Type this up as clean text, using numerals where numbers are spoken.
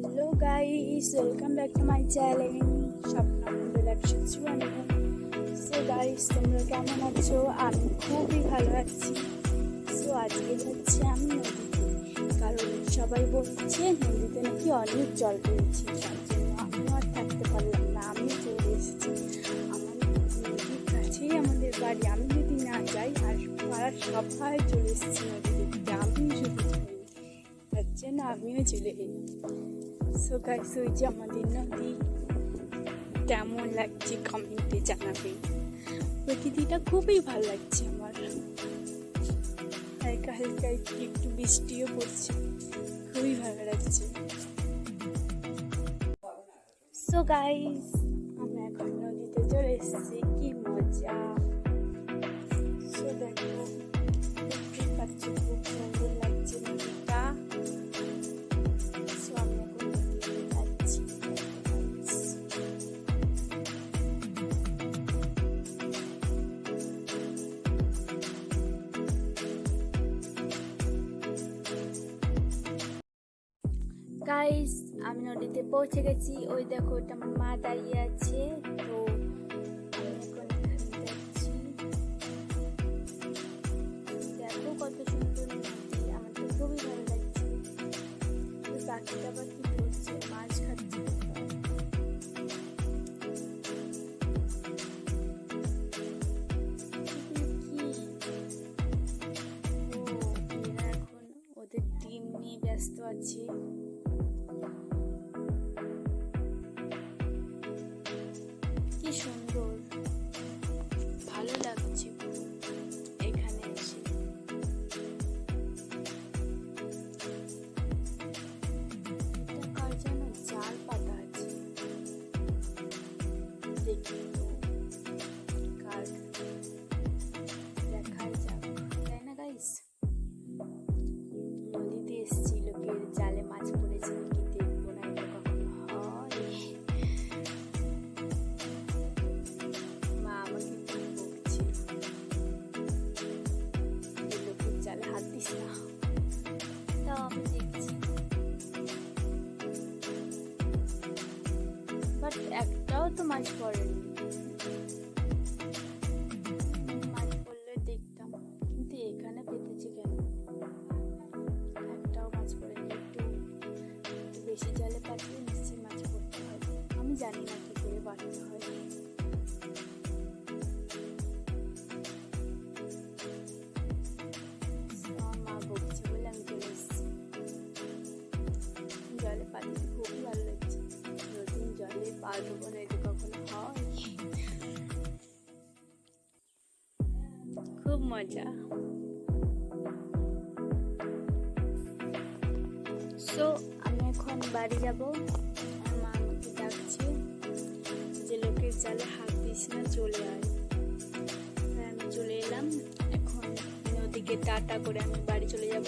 Hello guys, welcome back to my channel Swapna Mondal 154। So guys, তোমরা কেমন আছো? আমি খুবই ভালো আছি। সো আজকে যাচ্ছি আমি নদীতে, কারণ সবাই বলছে নদীতে নাকি অনেক জল পেয়েছে। তার জন্য আমিও আর থাকতে পারলাম না, আমি চলে এসেছি। আমার নদীর কাছেই আমাদের বাড়ি। আমি যদি না যাই আর পাড়ার সবাই চলে এসেছি নদী দেখতে, আমিও শুধু যাইনি। তার জন্য আমিও চলে এলাম। সো গাইস, ওই যে আমাদের নদী, কেমন লাগছে কমেন্টে জানাবে। প্রকৃতিটা খুবই ভালো লাগছে আমার। হালকা হালকা একটু বৃষ্টিও পড়ছে, খুবই ভালো লাগছে। সো গাইস, আমি এখন নদীতে চলে এসেছি, কি মজা। সো দেখো, দেখতেই পাচ্ছ খুব সুন্দর লাগছে নদীটা। সো আমি এখন নদীতে যাচ্ছি। গাইস, আমি নদীতে পৌঁছে গেছি। ওই দেখো, ওটা আমার মা দাঁড়িয়ে আছে। তো আমি এখন এখানে যাচ্ছি। দেখো কত সুন্দর নদী, আমার তো খুবই ভালো লাগছে। ওই পাখিটা আবার কি করছে, মাছ খাচ্ছে। এরা এখন ওদের ডিম নিয়ে ব্যস্ত আছে। কি সুন্দর, ভালো লাগছে এখানে এসে। এটা কার যেন জাল পাতা আছে, দেখি তো কার, দেখাই যাক, তাই না গাইস? নদীতে এসেছি, লোকের জালে মাছ পড়েছে নাকি দেখবো না, এটা কখনো হয়? মা আমাকে খুব বকছে, লোকের জালে হাত দিস না। তাও আমি দেখছি, বাট একটাও তো মাছ পড়েনি। মাছ পড়লে দেখতাম, কিন্তু এখানে পেতেছি কেন? একটাও মাছ পড়েনি। একটু বেশি জালে পাতলে নিশ্চয়ই মাছ পড়তে হয়। আমি জানি না কি করে পাততে হয়। আমার মা বকছে বলে আমি চলে এসেছি। জলে পাততে খুবই ভালো লাগছে। নতুন জলে পা দেবো না, এটা কখনো হয়? খুব মজা। সো আমি এখন বাড়ি যাব। আমার মা আমাকে ডাকছে যে লোকের জালে হাত দিস না, চলে আয়। তাই আমি চলে এলাম। এখন নদীকে টাটা করে আমি বাড়ি চলে যাব।